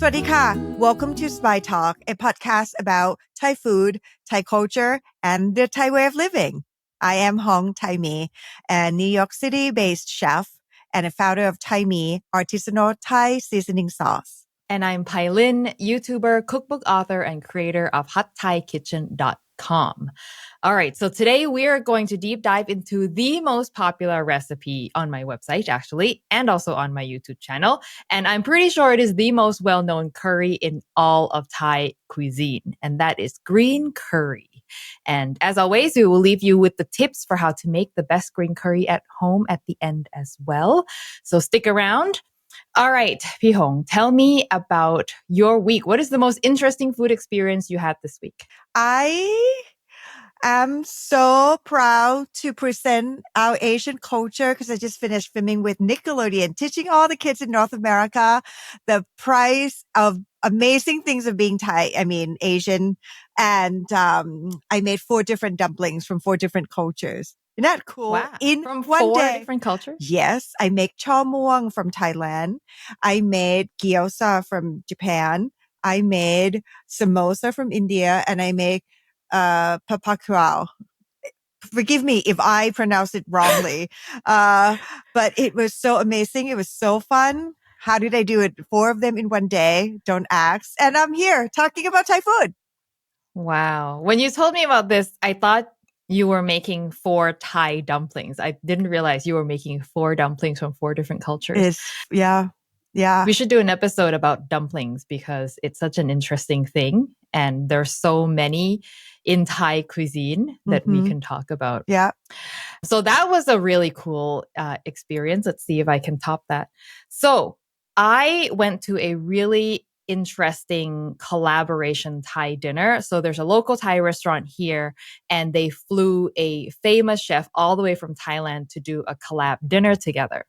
วัสดีค่ะ Welcome to Sabai Talk, a podcast about Thai food, Thai culture, and the Thai way of living. I am Hong Thaimee, a New York City-based chef and a founder of Thaimee, artisanal Thai seasoning sauce. And I'm Pailin, YouTuber, cookbook author, and creator of HotThaiKitchen.com. All right, so today we are going to deep dive into the most popular recipe on my website, actually, and also on my YouTube channel. And I'm pretty sure it is the most well-known curry in all of Thai cuisine, and that is green curry. And as always, we will leave you with the tips for how to make the best green curry at home at the end as well. So stick around. All right, Pi Hong, tell me about your week. What is the most interesting food experience you had this week? I am so proud to present our Asian culture because I just finished filming with Nickelodeon, teaching all the kids in North America the price of amazing things of being Asian. And I made 4 different dumplings from 4 different cultures. Isn't that cool? Wow. In From one 4 day. different cultures? Yes. I make chaw muang from Thailand. I made gyoza from Japan. I made samosa from India. And I make papakrao. Forgive me if I pronounce it wrongly. But it was so amazing. It was so fun. How did I do it? 4 of them in one day. Don't ask. And I'm here talking about Thai food. Wow. When you told me about this, I thought you were making 4 Thai dumplings. I didn't realize you were making 4 dumplings from 4 different cultures. Yeah. We should do an episode about dumplings because it's such an interesting thing. And there's so many in Thai cuisine that we can talk about. Yeah. So that was a really cool experience. Let's see if I can top that. So I went to a really interesting collaboration Thai dinner. So there's a local Thai restaurant here and they flew a famous chef all the way from Thailand to do a collab dinner together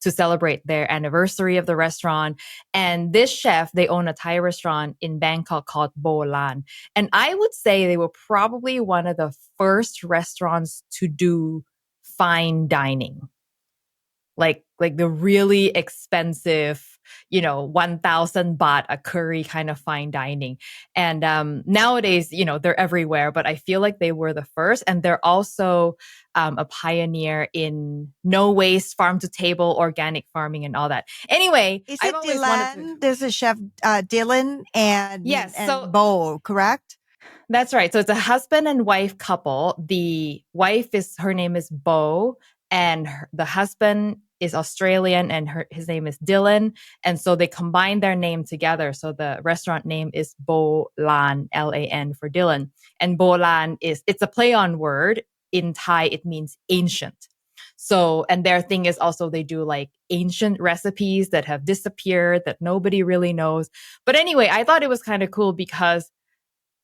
to celebrate their anniversary of the restaurant. And this chef, they own a Thai restaurant in Bangkok called Bolan. And I would say they were probably one of the first restaurants to do fine dining. Like the really expensive, 1,000 baht a curry kind of fine dining. And nowadays, they're everywhere, but I feel like they were the first. And they're also a pioneer in no waste, farm to table, organic farming and all that. Anyway, Is I've it always Dylan? There's a chef, Dylan and, Yes, and Bo, correct? That's right. So it's a husband and wife couple. The wife her name is Bo, and the husband is Australian and his name is Dylan. And so they combined their name together. So the restaurant name is Bo Lan, Lan for Dylan. And Bo Lan it's a play on word. In Thai, it means ancient. So, and their thing is also they do like ancient recipes that have disappeared that nobody really knows. But anyway, I thought it was kind of cool because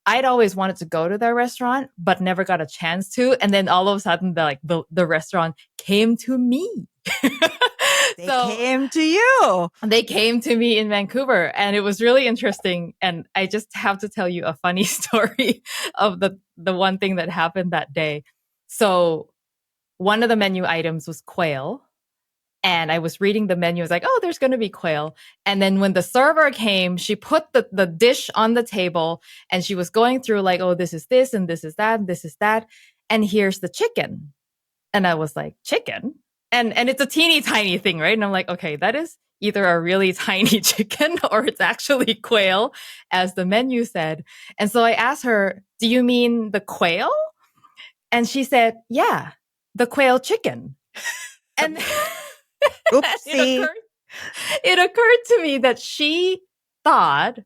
I'd always wanted to go to their restaurant, but never got a chance to. And then all of a sudden, the restaurant came to me. They came to you. They came to me in Vancouver, and it was really interesting. And I just have to tell you a funny story of the one thing that happened that day. So one of the menu items was quail. And I was reading the menu. I was like, oh, there's going to be quail. And then when the server came, she put the dish on the table and she was going through like, oh, this is this and this is that and this is that. And here's the chicken. And I was like, chicken? And it's a teeny tiny thing, right? And I'm like, okay, that is either a really tiny chicken or it's actually quail, as the menu said. And so I asked her, do you mean the quail? And she said, yeah, the quail chicken. And Oopsie. It occurred to me that she thought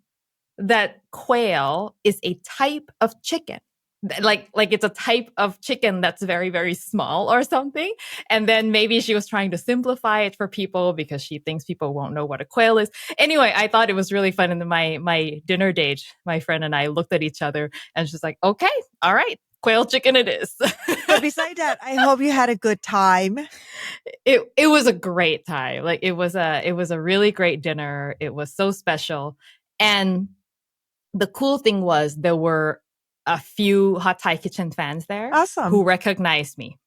that quail is a type of chicken. Like it's a type of chicken that's very, very small or something. And then maybe she was trying to simplify it for people because she thinks people won't know what a quail is. Anyway, I thought it was really fun. And my dinner date, my friend and I looked at each other and she's like, okay, all right. Quail chicken it is. But besides that, I hope you had a good time. It was a great time. Like it was a really great dinner. It was so special. And the cool thing was there were a few Hot Thai Kitchen fans there Awesome. who recognized me.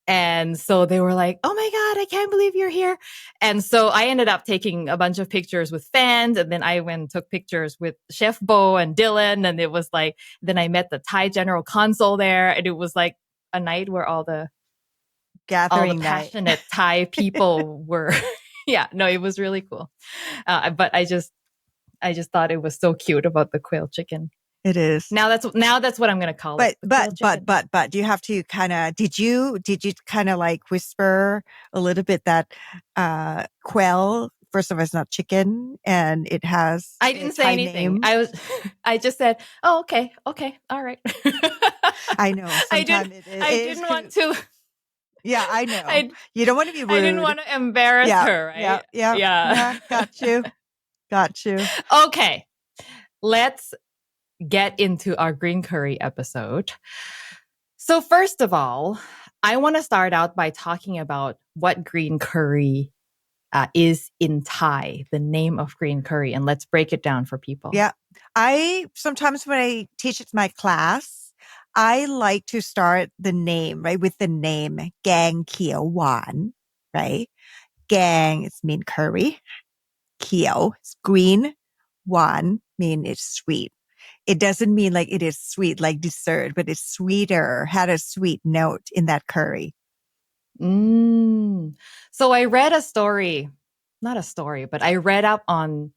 And so they were like, oh my God, I can't believe you're here. And so I ended up taking a bunch of pictures with fans. And then I went and took pictures with Chef Bo and Dylan. And it was like, then I met the Thai general consul there. And it was like a night where all the Gathering night. passionate Thai people were, yeah, no, it was really cool. But I just thought it was so cute about the quail chicken. It is. Now that's what I'm going to call it. But you have to kind of, did you kind of like whisper a little bit that, quail, first of all, it's not chicken and it has, I didn't say anything. Name. I just said, oh, okay. All right. I know. I didn't want to. Yeah, I know. You don't want to be rude. I didn't want to embarrass her, right? Yeah. Got you. Okay. Let's get into our green curry episode. So first of all, I want to start out by talking about what green curry is in Thai, the name of green curry, and let's break it down for people. Yeah. Sometimes when I teach it to my class, I like to start the name, right, with the name Gang Kiao Wan, right? Gang is mean curry. Kiao is green. Wan mean it's sweet. It doesn't mean like it is sweet like dessert, but it's sweeter, had a sweet note in that curry. So I read but I read up on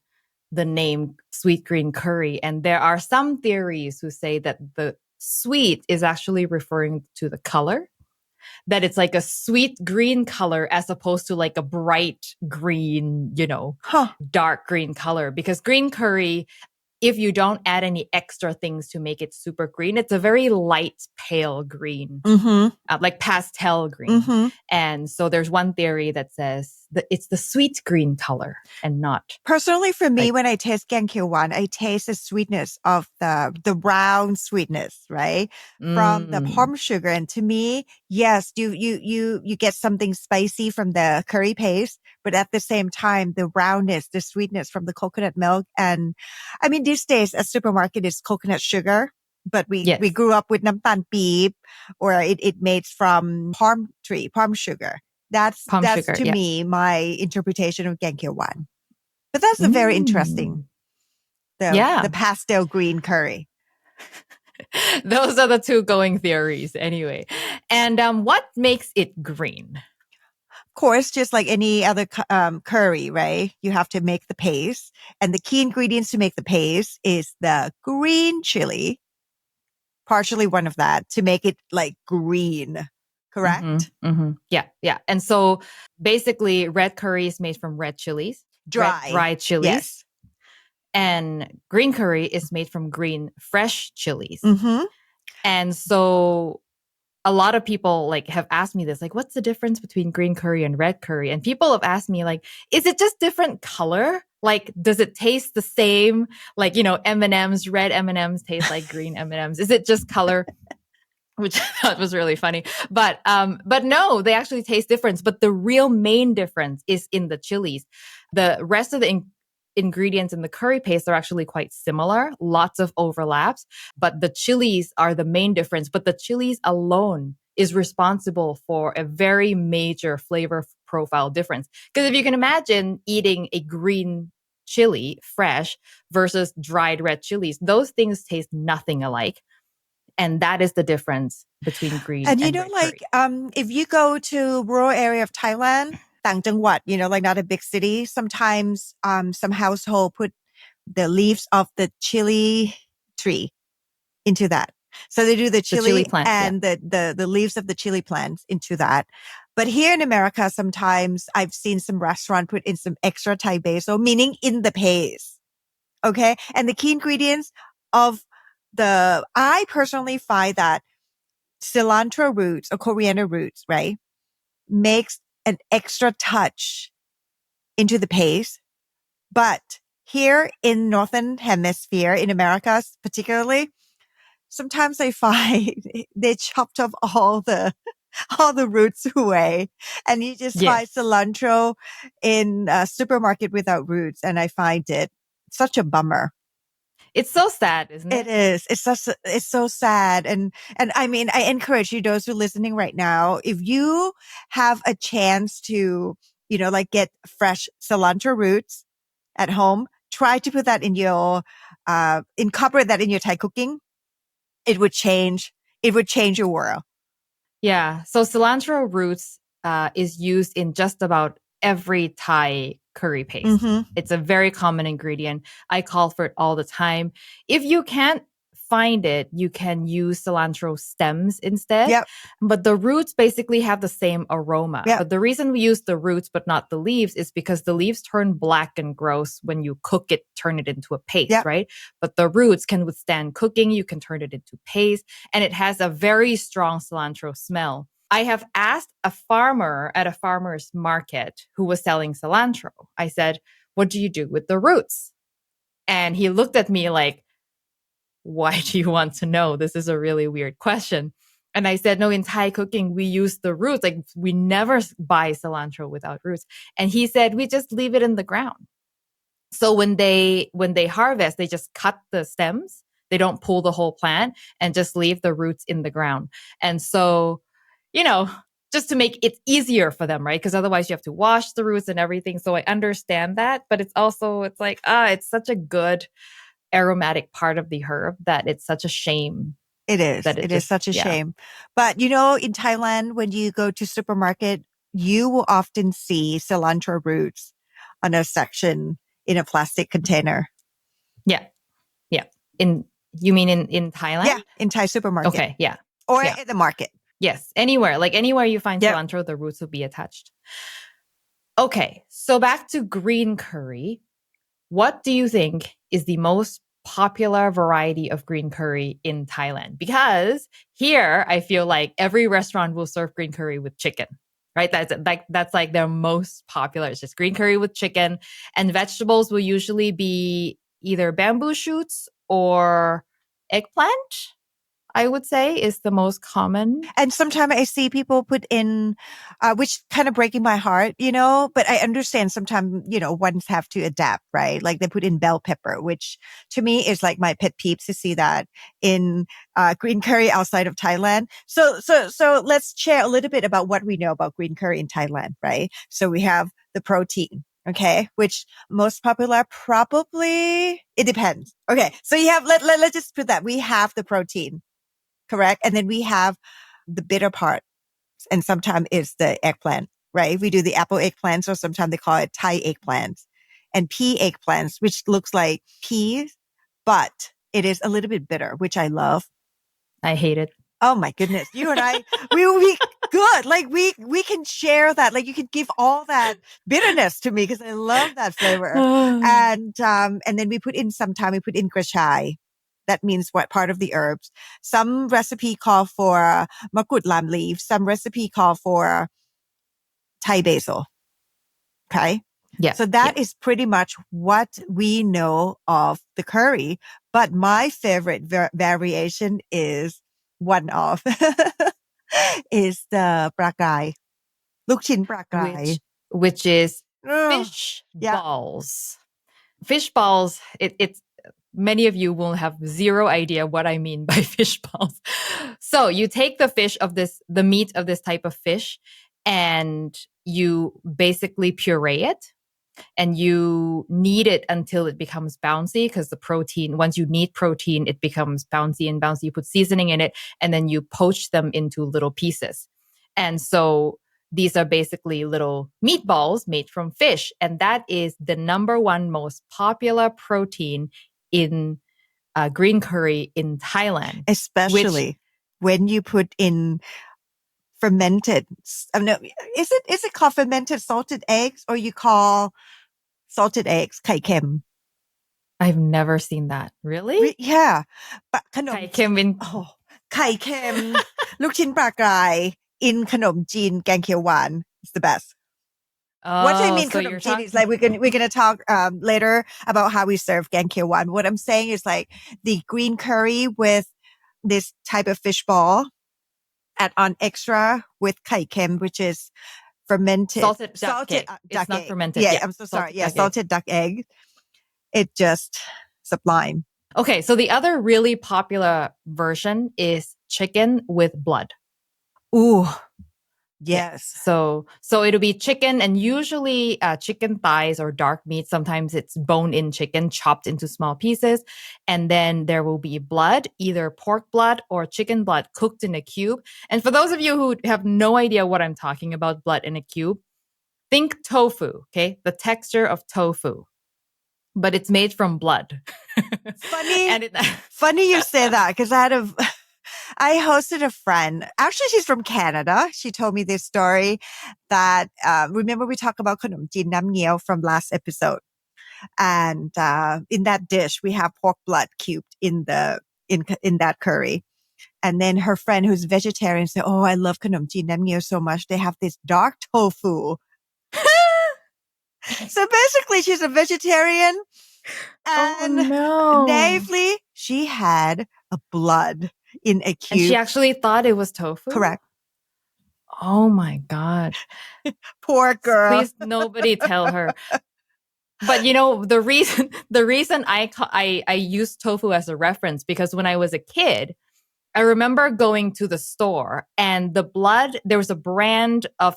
the name sweet green curry. And there are some theories who say that the sweet is actually referring to the color, that it's like a sweet green color as opposed to like a bright green, dark green color. Because green curry, if you don't add any extra things to make it super green, it's a very light, pale green, like pastel green. Mm-hmm. And so there's one theory that says that it's the sweet green color and not. Personally, for me, when I taste Gangkyeowan, I taste the sweetness of the brown sweetness, right? From the palm sugar. And to me, yes, you get something spicy from the curry paste, but at the same time, the roundness, the sweetness from the coconut milk. And I mean, these days, a supermarket is coconut sugar, but we grew up with namtan beep, or it made from palm sugar. That's sugar, to me, my interpretation of Gangkyeowan. But that's a very interesting, the pastel green curry. Those are the two going theories anyway. And what makes it green? Of course, just like any other curry, right? You have to make the paste. And the key ingredients to make the paste is the green chili, partially one of that, to make it like green. Correct? Mm-hmm. Yeah. And so basically red curry is made from red chilies. Dry chilies. Yes. And green curry is made from green fresh chilies. Mm-hmm. And so a lot of people like have asked me this, like, what's the difference between green curry and red curry? And people have asked me, like, is it just different color? Like, does it taste the same? Like, M&Ms, red M&Ms taste like green M&Ms. Is it just color? Which I thought was really funny. But no, they actually taste different. But the real main difference is in the chilies. The rest of the ingredients in the curry paste are actually quite similar, lots of overlaps, but the chilies are the main difference. But the chilies alone is responsible for a very major flavor profile difference. Because if you can imagine eating a green chili fresh versus dried red chilies, those things taste nothing alike. And that is the difference between green and red like, curry. If you go to rural area of Thailand, Tang Wat, like not a big city, sometimes some household put the leaves of the chili tree into that. So they do the chili plant, and the leaves of the chili plants into that. But here in America, sometimes I've seen some restaurant put in some extra Thai basil, meaning in the paste. Okay. And the key ingredients of I personally find that cilantro roots or coriander roots, right, makes an extra touch into the paste. But here in Northern Hemisphere, in America particularly, sometimes I find they chopped off all the roots away, and you just find cilantro in a supermarket without roots. And I find it such a bummer. It's so sad, isn't It it? is. It's so sad. And I mean, I encourage you, those who are listening right now, if you have a chance to, like get fresh cilantro roots at home, try to put that in your, incorporate that in your Thai cooking. It would change your world. Yeah. So cilantro roots is used in just about every Thai curry paste. Mm-hmm. It's a very common ingredient. I call for it all the time. If you can't find it, you can use cilantro stems instead. Yep. But the roots basically have the same aroma. Yep. But the reason we use the roots but not the leaves is because the leaves turn black and gross when you cook it, turn it into a paste, Yep. right? But the roots can withstand cooking. You can turn it into paste, and it has a very strong cilantro smell. I have asked a farmer at a farmer's market who was selling cilantro. I said, "What do you do with the roots?" And he looked at me like, "Why do you want to know? This is a really weird question." And I said, "No, in Thai cooking, we use the roots. Like we never buy cilantro without roots." And he said, "We just leave it in the ground." So when they harvest, they just cut the stems. They don't pull the whole plant and just leave the roots in the ground. And so, just to make it easier for them, right? Because otherwise you have to wash the roots and everything. So I understand that, but it's like, it's such a good aromatic part of the herb that it's such a shame. It is. That It is such a shame. But in Thailand, when you go to supermarket, you will often see cilantro roots on a section in a plastic container. Yeah. Yeah. You mean in Thailand? Yeah, in Thai supermarket. Okay. Yeah. Or at the market. Yes. Anywhere you find cilantro, the roots will be attached. Okay. So back to green curry. What do you think is the most popular variety of green curry in Thailand? Because here I feel like every restaurant will serve green curry with chicken, right? That's like their most popular. It's just green curry with chicken, and vegetables will usually be either bamboo shoots or eggplant, I would say, is the most common. And sometimes I see people put in, which kind of breaking my heart, but I understand sometimes, ones have to adapt, right? Like they put in bell pepper, which to me is like my pet peeve to see that in, green curry outside of Thailand. So let's share a little bit about what we know about green curry in Thailand, right? So we have the protein. Okay. Which most popular, probably it depends. Okay. So you have, let's just put that. We have the protein. Correct. And then we have the bitter part. And sometimes it's the eggplant, right? We do the apple eggplants, or sometimes they call it Thai eggplants and pea eggplants, which looks like peas, but it is a little bit bitter, which I love. I hate it. Oh my goodness. You and I, we will be good. Like we can share that. Like you can give all that bitterness to me because I love that flavor. And then we put in grachai. That means what part of the herbs. Some recipe call for makut lam leaf. Some recipe call for Thai basil. Okay. Yeah. So that is pretty much what we know of the curry. But my favorite variation is is the prakai. Luk chin prakai. Which is fish balls. Fish balls, it's many of you will have zero idea what I mean by fish balls. So you take the meat of this type of fish, and you basically puree it, and you knead it until it becomes bouncy, because the protein, once you knead protein, it becomes bouncy and bouncy. You put seasoning in it, and then you poach them into little pieces. And so these are basically little meatballs made from fish. And that is the number one most popular protein in green curry in Thailand. Especially when you put in fermented, no, is it called fermented salted eggs, or you call salted eggs kai kem? I've never seen that. Really? Yeah. But kai kem in... kai kem, luk chin prakai in khanom jeen gang kheo wan. It's the best. What I mean, so khanom is like we're gonna talk later about how we serve gang kheo wan. What I'm saying is like the green curry with this type of fish ball, add on extra with kai kem, which is fermented salted duck egg. It's not egg. fermented. Yeah, I'm so sorry. Yeah, salted duck egg. It just sublime. Okay, so the other really popular version is chicken with blood. Ooh, Yeah. yes. So it'll be chicken and usually chicken thighs or dark meat. Sometimes it's bone-in chicken chopped into small pieces. And then there will be blood, either pork blood or chicken blood cooked in a cube. And for those of you who have no idea what I'm talking about, blood in a cube, think tofu, okay? The texture of tofu, but it's made from blood. Funny, And funny you say that because I hosted a friend. Actually, she's from Canada. She told me this story that, remember we talked about khonam jin nam nghiêu from last episode. And, in that dish, we have pork blood cubed in in that curry. And then her friend who's vegetarian said, "Oh, I love khonam jin nam nghiêu so much. They have this dark tofu." So basically she's a vegetarian. And naively, she had a blood in a cube. And she actually thought it was tofu? Correct. Oh my God. Poor girl. Please nobody tell her. But you know, the reason I use tofu as a reference, because when I was a kid, I remember going to the store and there was a brand of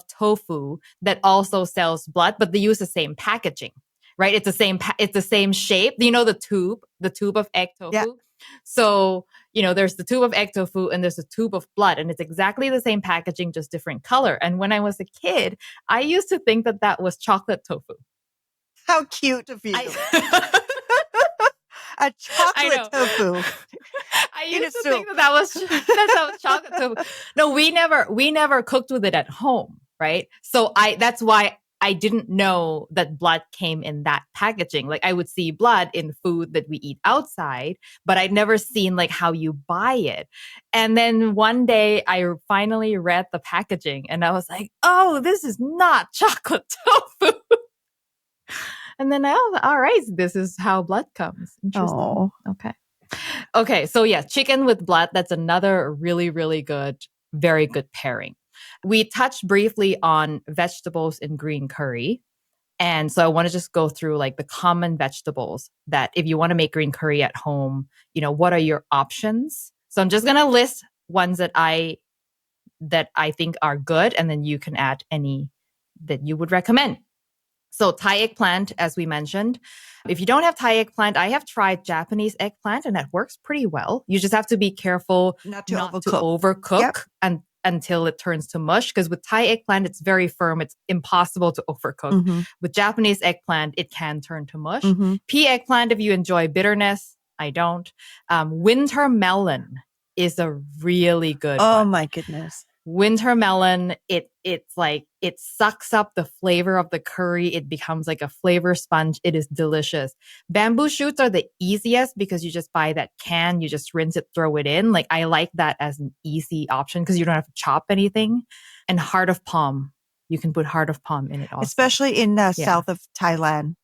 tofu that also sells blood, but they use the same packaging, right? It's the same shape. You know, the tube of egg tofu. Yeah. So, you know, there's the tube of egg tofu and there's a tube of blood, and it's exactly the same packaging, just different color. And when I was a kid, I used to think that was chocolate tofu. How cute of you. A chocolate tofu. I used to think that was chocolate tofu. No, we never cooked with it at home, right? So that's why I didn't know that blood came in that packaging. Like I would see blood in food that we eat outside, but I'd never seen like how you buy it. And then one day I finally read the packaging and I was like, "Oh, this is not chocolate tofu." And then all right, this is how blood comes. Interesting. Oh. Okay. So yeah, chicken with blood. That's another really, really good, very good pairing. We touched briefly on vegetables in green curry. And so I want to just go through like the common vegetables that if you want to make green curry at home, you know, what are your options? So I'm just going to list ones that I think are good. And then you can add any that you would recommend. So Thai eggplant, as we mentioned. If you don't have Thai eggplant, I have tried Japanese eggplant and that works pretty well. You just have to be careful not to overcook until it turns to mush. Because with Thai eggplant, it's very firm. It's impossible to overcook. Mm-hmm. With Japanese eggplant, it can turn to mush. Mm-hmm. Pea eggplant, if you enjoy bitterness, I don't. Winter melon is a really good one. Oh my goodness. Winter melon, it's like it sucks up the flavor of the curry. It becomes like a flavor sponge. It is delicious. Bamboo shoots are the easiest because you just buy that can, you just rinse it, throw it in. Like I like that as an easy option because you don't have to chop anything. And heart of palm, you can put heart of palm in it also. Especially in south of Thailand,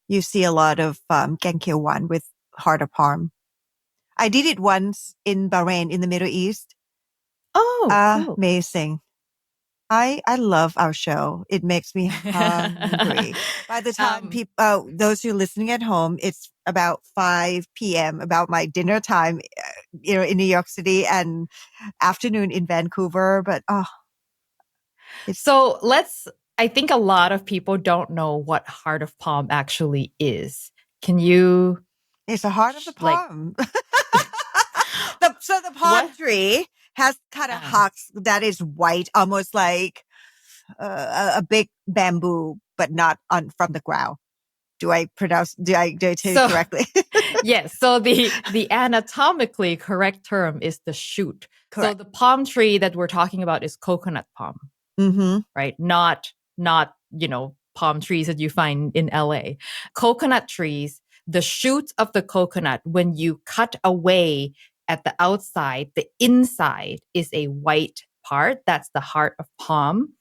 you see a lot of Geng Kieu Wan with heart of palm. I did it once in Bahrain in the Middle East. Oh, cool. Amazing. I love our show. It makes me hungry. By the time those who are listening at home, it's about 5 p.m., about my dinner time, in New York City, and afternoon in Vancouver. But so I think a lot of people don't know what heart of palm actually is. Can you? It's a heart of the palm. So the palm tree has kind of husk that is white, almost like a big bamboo, but not from the ground. Do I say it correctly? Yes. So the anatomically correct term is the shoot. Correct. So the palm tree that we're talking about is coconut palm, right? Not palm trees that you find in LA. Coconut trees, the shoot of the coconut, when you cut away at the outside, the inside is a white part. That's the heart of palm.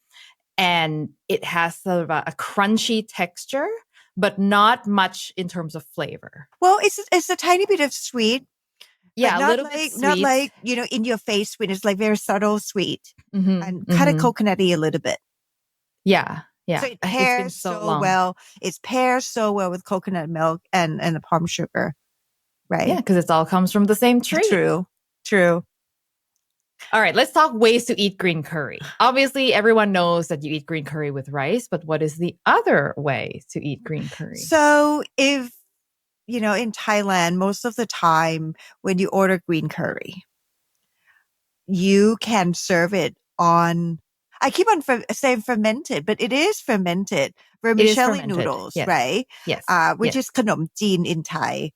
And it has sort of a crunchy texture, but not much in terms of flavor. Well, it's a tiny bit of sweet. Yeah, a little bit sweet. Not like, in your face sweet. It's like very subtle sweet and kind of coconutty a little bit. Yeah. Yeah. So it pairs so well. It pairs so well with coconut milk and the palm sugar. right? Yeah, because it all comes from the same tree. True. All right, let's talk ways to eat green curry. Obviously, everyone knows that you eat green curry with rice, but what is the other way to eat green curry? So if, in Thailand, most of the time when you order green curry, you can serve it on, I keep on saying fermented, but it is fermented vermicelli fermented, noodles, yes. right? Yes. Which is khanom jeen in Thai.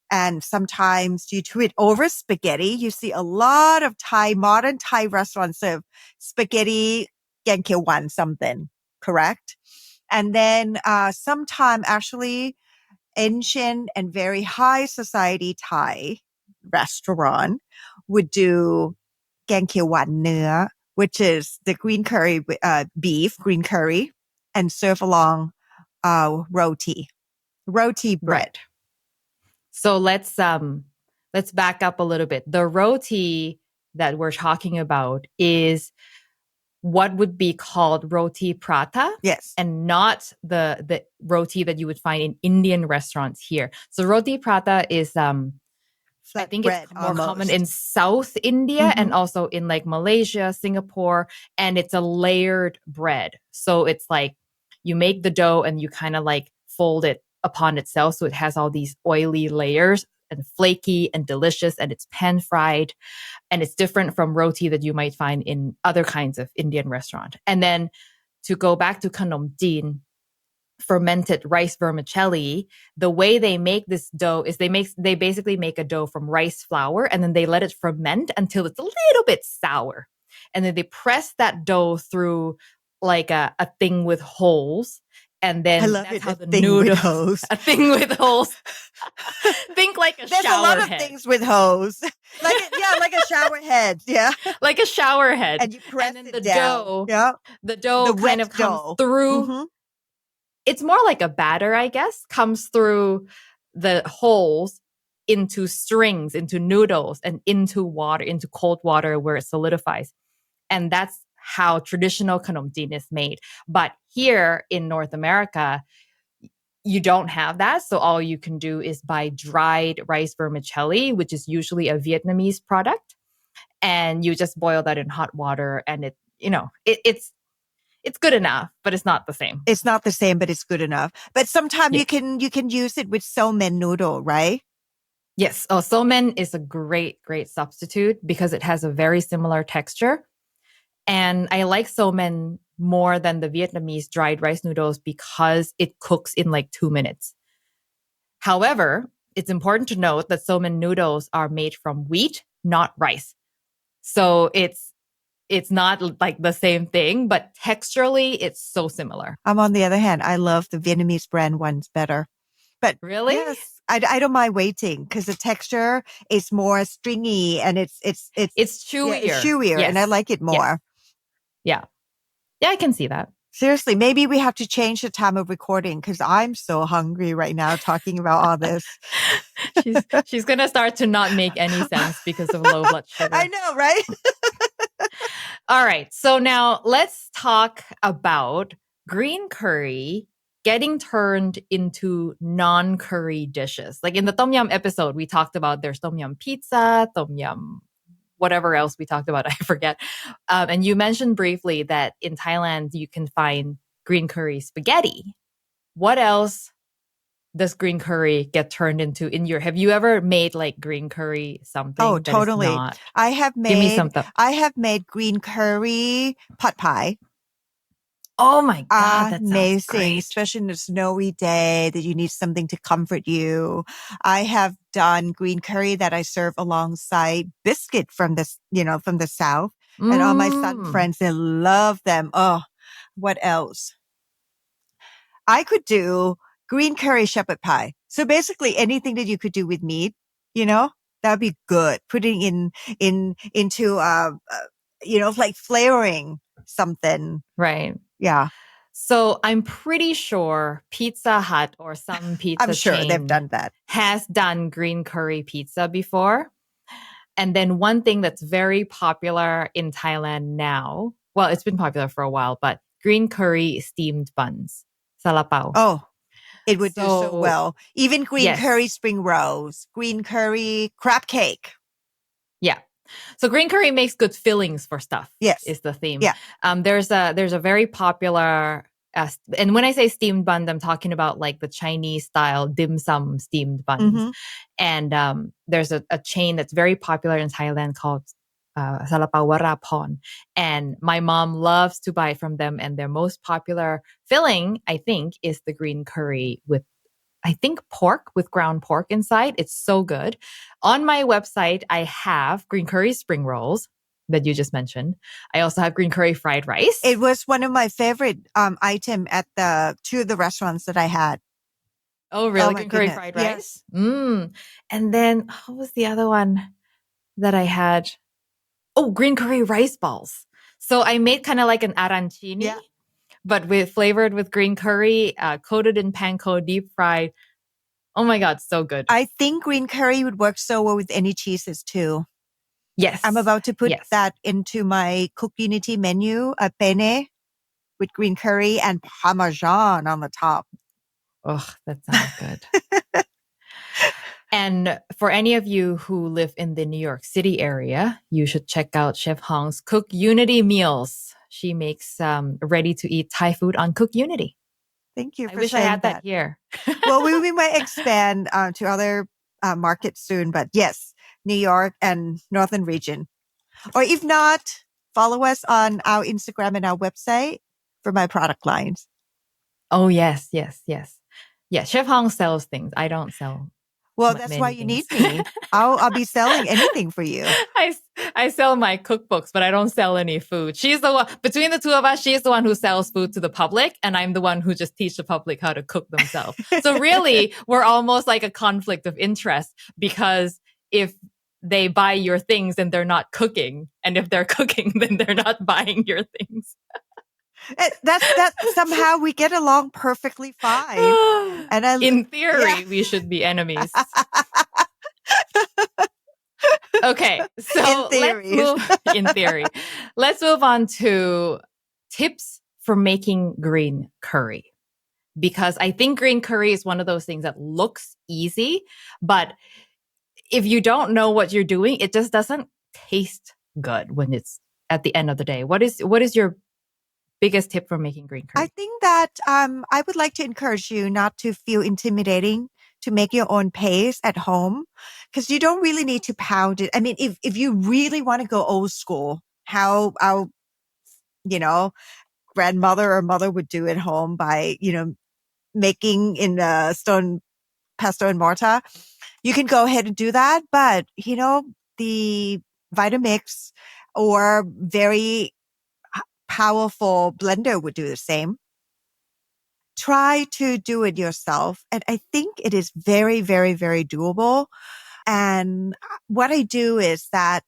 And sometimes you do it over spaghetti. You see a lot of modern Thai restaurants serve spaghetti, gang keo wan something, correct? And then sometime actually ancient and very high society Thai restaurant would do gang keo wan nea, which is the green curry, beef, green curry, and serve along roti bread. Right. So let's back up a little bit. The roti that we're talking about is what would be called roti prata. Yes. And not the roti that you would find in Indian restaurants here. So roti prata is I think it's more common in South India and also in like Malaysia, Singapore, and it's a layered bread. So it's like you make the dough and you kind of like fold it upon itself. So it has all these oily layers and flaky and delicious, and it's pan fried, and it's different from roti that you might find in other kinds of Indian restaurant. And then to go back to khanom jeen, fermented rice vermicelli, the way they make this dough is they basically make a dough from rice flour, and then they let it ferment until it's a little bit sour. And then they press that dough through like a thing with holes. And then I love that's it, how the thing noodle, with hose. a thing with holes. Think like a There's shower a lot of head. things with hose. Like a shower head. Yeah. Like a shower head. And you press and then it the down. dough, Yeah. the dough kind of comes through. It's more like a batter, I guess, comes through the holes into strings, into noodles, and into water, into cold water where it solidifies. And that's how traditional khanom jeen is made. But here in North America, you don't have that. So all you can do is buy dried rice vermicelli, which is usually a Vietnamese product. And you just boil that in hot water, and it's good enough, but it's not the same. It's not the same, but it's good enough. But sometimes you can use it with so mein noodle, right? Yes. Oh, so mein is a great substitute because it has a very similar texture. And I like so mein more than the Vietnamese dried rice noodles because it cooks in like 2 minutes. However, it's important to note that so mein noodles are made from wheat, not rice. So it's not like the same thing, but texturally, it's so similar. On the other hand, I love the Vietnamese brand ones better. But really, yes, I don't mind waiting because the texture is more stringy and it's chewier. Yeah, it's chewier, and I like it more. Yes. Yeah, I can see that. Seriously, maybe we have to change the time of recording because I'm so hungry right now talking about all this. She's going to start to not make any sense because of low blood sugar. I know, right? All right. So now let's talk about green curry getting turned into non-curry dishes. Like in the Tom Yum episode, we talked about there's Tom Yum pizza, Tom Yum whatever else we talked about, I forget. And you mentioned briefly that in Thailand, you can find green curry spaghetti. What else does green curry get turned into in your, have you ever made like green curry something? Oh, totally. I have made green curry pot pie. Oh my God, that amazing, sounds great. especially in a snowy day that you need something to comfort you. I have done green curry that I serve alongside biscuit from the South. And all my son friends, they love them. Oh, what else? I could do green curry shepherd pie. So basically anything that you could do with meat, that'd be good. Putting into, like flavoring something. Right. Yeah. So I'm pretty sure Pizza Hut or some pizza I'm sure chain they've done that. Has done green curry pizza before. And then one thing that's very popular in Thailand now, well, it's been popular for a while, but green curry steamed buns, salapao. Oh, It would do so So, well. Even green yes. curry spring rolls, green curry crab cake. Yeah. So green curry makes good fillings for stuff. Yes. Is the theme. Yeah. There's a very popular, and when I say steamed bun, I'm talking about like the Chinese style dim sum steamed buns. Mhm. And there's a chain that's very popular in Thailand called Salapao Warapon. And my mom loves to buy from them. And their most popular filling, I think, is the green curry with, I think, pork with ground pork inside. It's so good. On my website, I have green curry spring rolls that you just mentioned. I also have green curry fried rice. It was one of my favorite item at two of the restaurants that I had. Oh, really? Oh, my green curry goodness. fried Yes. rice? And then, what was the other one that I had? Oh, green curry rice balls. So I made kind of like an arancini, Yeah. but flavored with green curry, coated in panko, deep fried. Oh my God, so good. I think green curry would work so well with any cheeses too. Yes. I'm about to put Yes. that into my Cook Unity menu, a penne with green curry and Parmesan on the top. Oh, that sounds good. And for any of you who live in the New York City area, you should check out Chef Hong's Cook Unity meals. She makes ready-to-eat Thai food on Cook Unity. Thank you I for wish I sharing had that here. Well, we might expand to other markets soon, but yes, New York and Northern region. Or if not, follow us on our Instagram and our website for my product lines. Oh, yes. Yeah, Chef Hong sells things. I don't sell. Well, that's why many you need things. me. I'll be selling anything for you. I sell my cookbooks, but I don't sell any food. She's the one, between the two of us, she's the one who sells food to the public, and I'm the one who just teach the public how to cook themselves. So really, we're almost like a conflict of interest, because if they buy your things, then they're not cooking. And if they're cooking, then they're not buying your things. That somehow we get along perfectly fine. And in theory, we should be enemies. Okay, so in theory, let's move on to tips for making green curry. Because I think green curry is one of those things that looks easy, but if you don't know what you're doing, it just doesn't taste good when it's at the end of the day. What is your biggest tip for making green curry? I think that I would like to encourage you not to feel intimidating to make your own paste at home, because you don't really need to pound it. I mean, if you really want to go old school, how our, grandmother or mother would do at home by, making in a stone pesto and mortar, you can go ahead and do that. But, the Vitamix or very powerful blender would do the same. Try to do it yourself. And I think it is very, very, very doable. And what I do is that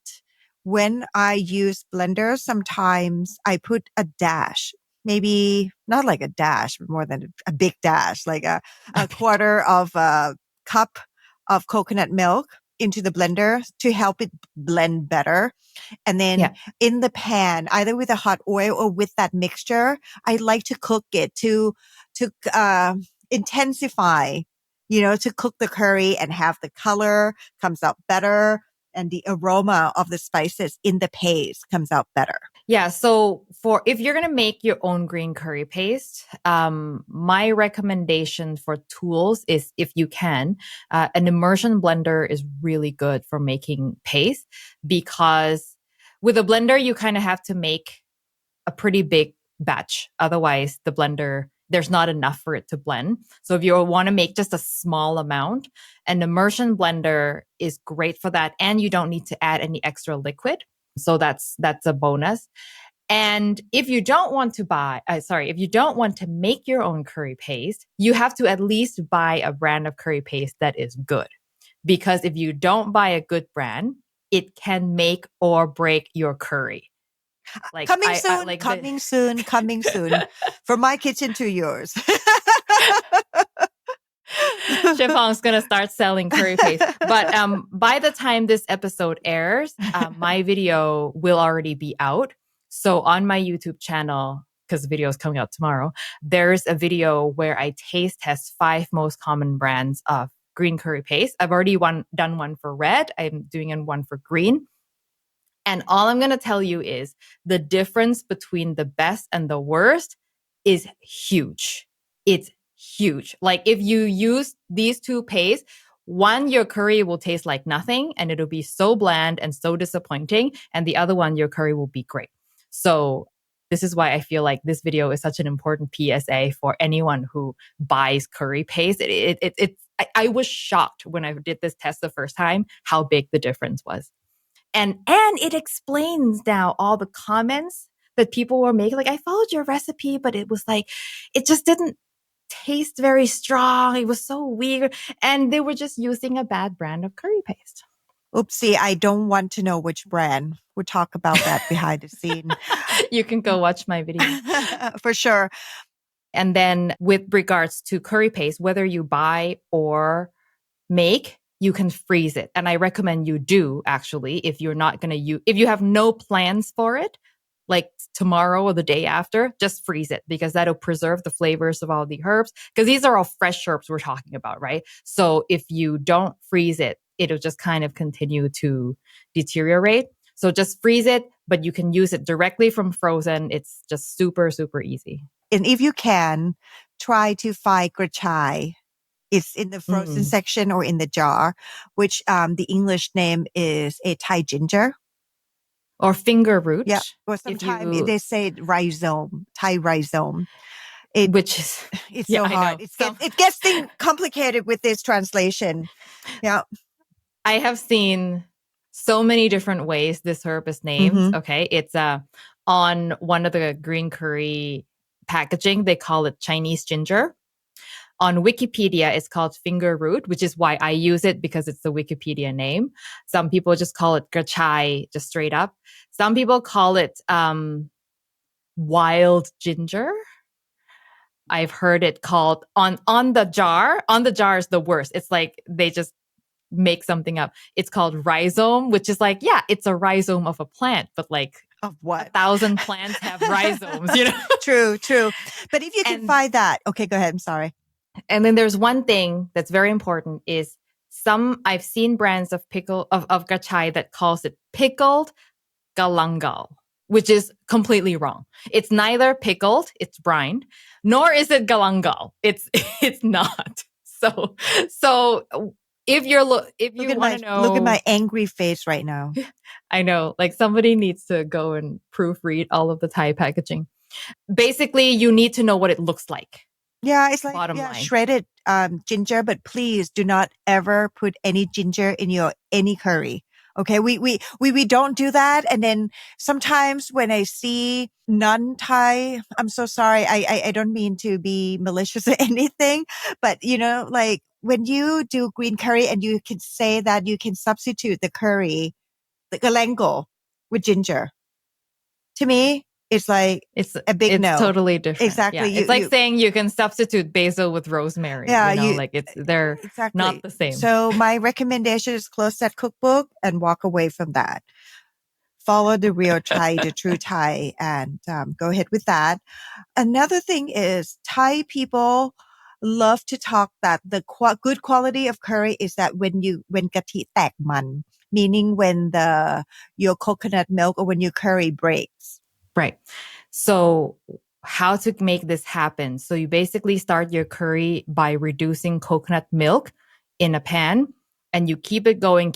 when I use blender, sometimes I put a dash, maybe not like a dash, but more than a big dash, like a quarter of a cup of coconut milk into the blender to help it blend better. And then in the pan, either with a hot oil or with that mixture, I like to cook it to intensify, to cook the curry and have the color comes out better and the aroma of the spices in the paste comes out better. Yeah. So if you're going to make your own green curry paste, my recommendation for tools is, if you can, an immersion blender is really good for making paste, because with a blender, you kind of have to make a pretty big batch. Otherwise, the blender, there's not enough for it to blend. So if you want to make just a small amount, an immersion blender is great for that. And you don't need to add any extra liquid. So that's a bonus. And if you don't want to make your own curry paste, you have to at least buy a brand of curry paste that is good. Because if you don't buy a good brand, it can make or break your curry. Coming soon. From my kitchen to yours. Chef Hong's gonna start selling curry paste. But by the time this episode airs, my video will already be out. So on my YouTube channel, because the video is coming out tomorrow, there's a video where I taste test 5 most common brands of green curry paste. I've already done one for red. I'm doing one for green. And all I'm going to tell you is the difference between the best and the worst is huge. It's huge. Like if you use these two pastes, one, your curry will taste like nothing and it'll be so bland and so disappointing. And the other one, your curry will be great. So this is why I feel like this video is such an important PSA for anyone who buys curry paste. I was shocked when I did this test the first time, how big the difference was. And it explains now all the comments that people were making. Like, I followed your recipe, but it was like, it just didn't taste very strong. It was so weird. And they were just using a bad brand of curry paste. Oopsie, I don't want to know which brand. We'll talk about that behind the scene. You can go watch my video. For sure. And then with regards to curry paste, whether you buy or make, you can freeze it. And I recommend you do, actually, if you're not going to use, if you have no plans for it, like tomorrow or the day after, just freeze it because that'll preserve the flavors of all the herbs. Because these are all fresh herbs we're talking about, right? So if you don't freeze it, it'll just kind of continue to deteriorate. So just freeze it, but you can use it directly from frozen. It's just super, super easy. And if you can, try to find grachai. It's in the frozen section or in the jar, which the English name is a Thai ginger. Or finger root. Yeah. Or sometimes they say rhizome, Thai rhizome. It's so hard. It gets complicated with this translation. Yeah. I have seen so many different ways this herb is named. Mm-hmm. Okay. It's on one of the green curry packaging, they call it Chinese ginger. On Wikipedia, it's called finger root, which is why I use it because it's the Wikipedia name. Some people just call it grachai, just straight up. Some people call it wild ginger. I've heard it called on the jar. On the jar is the worst. It's like they just make something up. It's called rhizome, which is like, yeah, it's a rhizome of a plant, but like of what? 1,000 plants have rhizomes, you know? True. But if you can find that, okay, go ahead. I'm sorry. And then there's one thing that's very important is I've seen brands of grachai that calls it pickled galangal, which is completely wrong. It's neither pickled, it's brined, nor is it galangal. It's not. So if you want to know, look at my angry face right now. I know, like somebody needs to go and proofread all of the Thai packaging. Basically, you need to know what it looks like. Yeah, it's like shredded ginger, but please do not ever put any ginger in any curry. Okay, we don't do that. And then sometimes when I see non-Thai, I'm so sorry. I don't mean to be malicious or anything, but like when you do green curry and you can say that you can substitute the curry, the galangal with ginger. To me, it's like it's a big no. It's totally different. Exactly. Yeah. It's like saying you can substitute basil with rosemary. Yeah, they're exactly not the same. So my recommendation is close that cookbook and walk away from that. Follow the real Thai, the true Thai, and go ahead with that. Another thing is Thai people love to talk that the good quality of curry is that when gati tek man, meaning when your coconut milk or when your curry breaks. Right. So how to make this happen? So you basically start your curry by reducing coconut milk in a pan and you keep it going.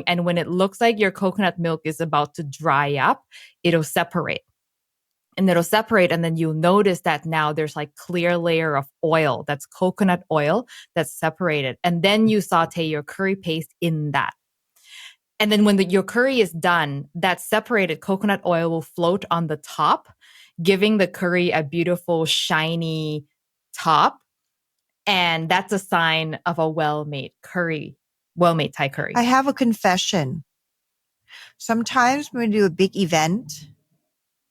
And when it looks like your coconut milk is about to dry up, it'll separate. And then you'll notice that now there's like clear layer of oil. That's coconut oil that's separated. And then you saute your curry paste in that. And then when your curry is done, that separated coconut oil will float on the top, giving the curry a beautiful, shiny top. And that's a sign of a well-made Thai curry. I have a confession. Sometimes when we do a big event,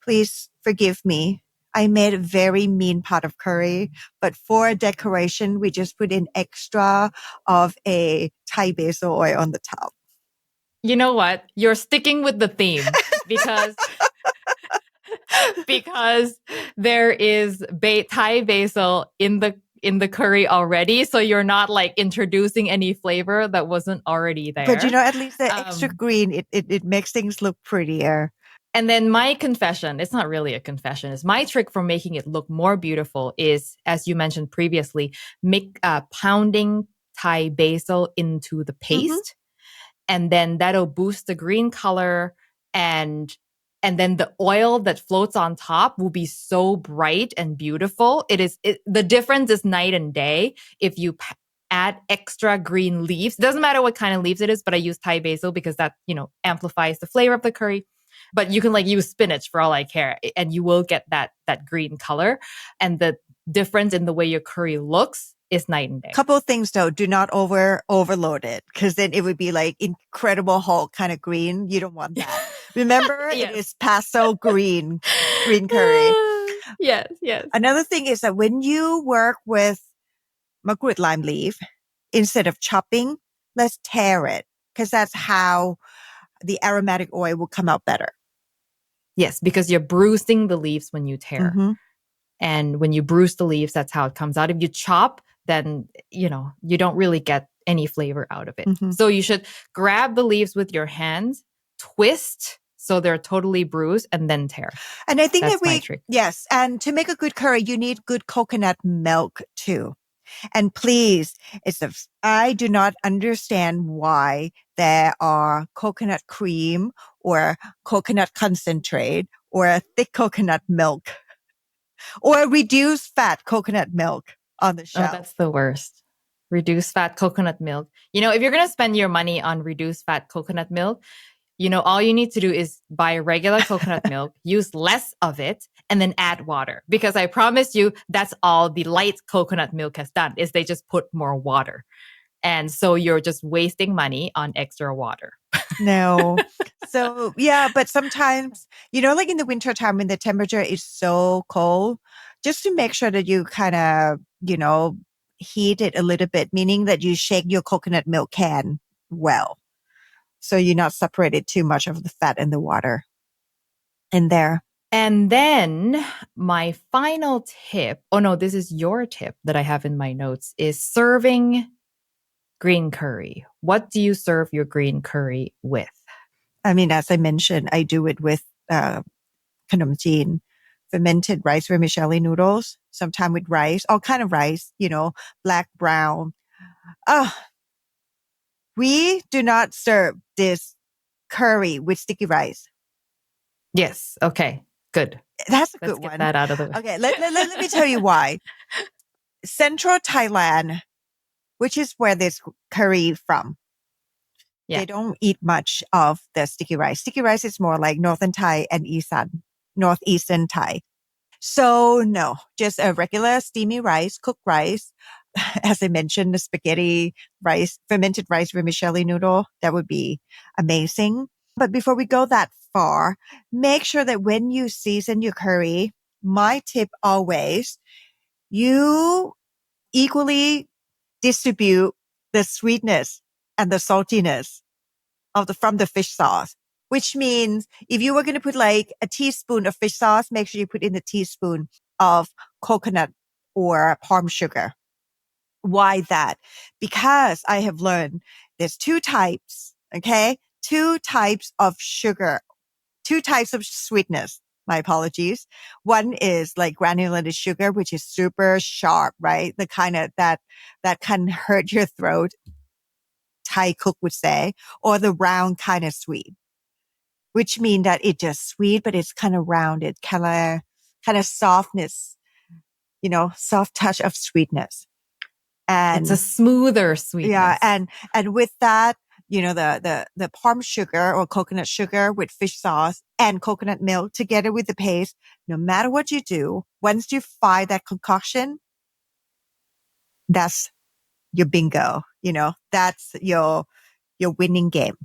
please forgive me. I made a very mean pot of curry, but for decoration, we just put in extra of a Thai basil oil on the top. You know what? You're sticking with the theme because because there is Thai basil in the curry already, so you're not like introducing any flavor that wasn't already there. But at least the extra green, it makes things look prettier. And then my confession, it's not really a confession, is my trick for making it look more beautiful is, as you mentioned previously, pounding Thai basil into the paste. And then that'll boost the green color, and then the oil that floats on top will be so bright and beautiful. The difference is night and day. If you add extra green leaves, it doesn't matter what kind of leaves it is, but I use Thai basil because that, amplifies the flavor of the curry. But you can use spinach for all I care, and you will get that green color. And the difference in the way your curry looks is night and day. Couple of things though, do not overload it, because then it would be like Incredible Hulk kind of green. You don't want that. Remember, Yes. It is pastel green curry. Yes. Another thing is that when you work with makrut lime leaf, instead of chopping, let's tear it, because that's how the aromatic oil will come out better. Yes, because you're bruising the leaves when you tear. And when you bruise the leaves, that's how it comes out. If you chop, then, you don't really get any flavor out of it. So you should grab the leaves with your hands, twist so they're totally bruised, and then tear. And I think that's my trick. Yes. And to make a good curry, you need good coconut milk too. And please, I do not understand why there are coconut cream or coconut concentrate or thick coconut milk or reduced fat coconut milk on the shelf. Oh, that's the worst. Reduced fat coconut milk. If you're going to spend your money on reduced fat coconut milk, all you need to do is buy regular coconut milk, use less of it, and then add water. Because I promise you, that's all the light coconut milk has done, is they just put more water. And so you're just wasting money on extra water. No. So, yeah, but sometimes, like in the winter time when the temperature is so cold, just to make sure that you kind of, heat it a little bit, meaning that you shake your coconut milk can well. So you're not separated too much of the fat and the water in there. And then my final tip, this is your tip that I have in my notes, is serving green curry. What do you serve your green curry with? I mean, as I mentioned, I do it with khanom jeen, fermented rice vermicelli noodles, sometimes with rice, all kind of rice, black, brown. We do not serve this curry with sticky rice. Yes. Okay. Good. That's a Let's good get one. That out of the way. Okay. Let me tell you why. Central Thailand, which is where this curry from. Yeah. They don't eat much of the sticky rice. Sticky rice is more like Northern Thai and Northeastern Thai. So no, just a regular steamy rice, cooked rice. As I mentioned, the spaghetti rice, fermented rice vermicelli noodle, that would be amazing. But before we go that far, make sure that when you season your curry, my tip always, you equally distribute the sweetness and the saltiness from the fish sauce. Which means if you were going to put like a teaspoon of fish sauce, make sure you put in a teaspoon of coconut or palm sugar. Why that? Because I have learned there's two types, okay? Two types of sugar, two types of sweetness. My apologies. One is like granulated sugar, which is super sharp, right? The kind of that can hurt your throat, Thai cook would say, or the round kind of sweet, which mean that it's just sweet, but it's kind of rounded, kind of softness, soft touch of sweetness. And it's a smoother sweetness. Yeah. And with that, the palm sugar or coconut sugar with fish sauce and coconut milk together with the paste, no matter what you do, once you fry that concoction, that's your bingo. That's your winning game.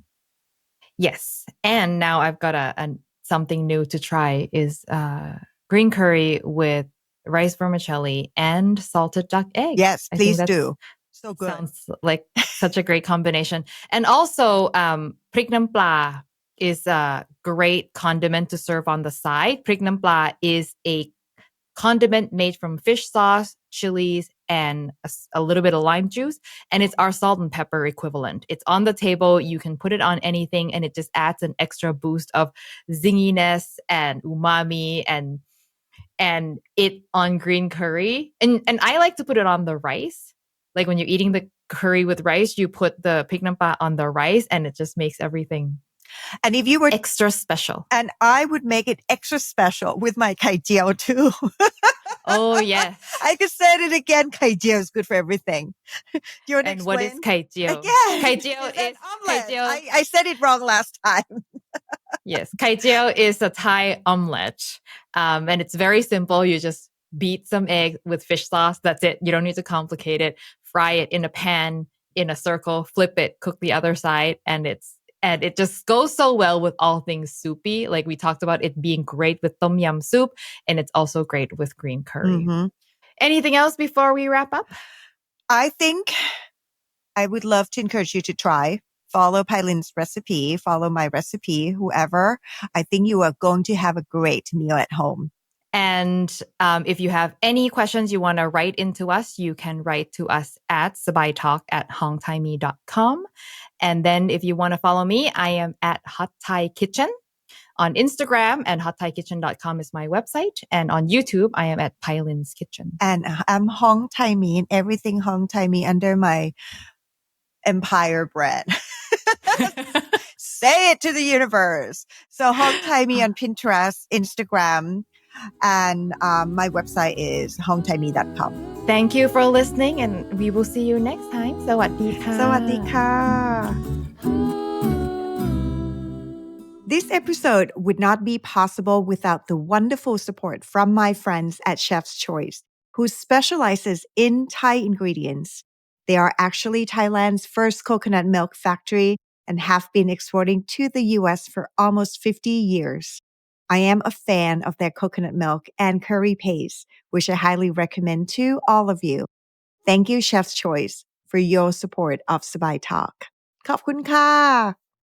Yes. And now I've got something new to try is green curry with rice vermicelli and salted duck egg. Yes, please do. So good. Sounds like such a great combination. And also, prik nam pla is a great condiment to serve on the side. Prik nam pla is a condiment made from fish sauce, chilies, and a little bit of lime juice. And it's our salt and pepper equivalent. It's on the table. You can put it on anything and it just adds an extra boost of zinginess and umami and it on green curry. And I like to put it on the rice. Like when you're eating the curry with rice, you put the pig nampa on the rice and it just makes everything And if you were extra special. And I would make it extra special with my kai jiao too. Oh, yes. I could say it again. Kai jiao is good for everything. Do you want to And explain? what is kai jiao? Again, Kai jiao it's an is omelet. kai jiao. I said it wrong last time. Yes, kai jiao is a Thai omelet. And it's very simple. You just beat some egg with fish sauce. That's it. You don't need to complicate it. Fry it in a pan in a circle, flip it, cook the other side, and it just goes so well with all things soupy. Like we talked about it being great with tom yum soup, and it's also great with green curry. Mm-hmm. Anything else before we wrap up? I think I would love to encourage you to try. Follow Pailin's recipe, follow my recipe, whoever. I think you are going to have a great meal at home. And if you have any questions you want to write into us, you can write to us at sabaitalk@hongthaimee.com. And then if you want to follow me, I am at Hot Thai Kitchen on Instagram, and hotthaikitchen.com is my website. And on YouTube, I am at Pailin's Kitchen. And I'm Hong Thaimee and everything Hong Thaimee under my empire brand. Say it to the universe. So Hong Thaimee on Pinterest, Instagram, and my website is hongthaimee.com. Thank you for listening, and we will see you next time. สวัสดีค่ะ สวัสดีค่ะ This episode would not be possible without the wonderful support from my friends at Chef's Choice, who specializes in Thai ingredients. They are actually Thailand's first coconut milk factory and have been exporting to the US for almost 50 years. I am a fan of their coconut milk and curry paste, which I highly recommend to all of you. Thank you, Chef's Choice, for your support of Sabai Talk. ขอบคุณค่ะ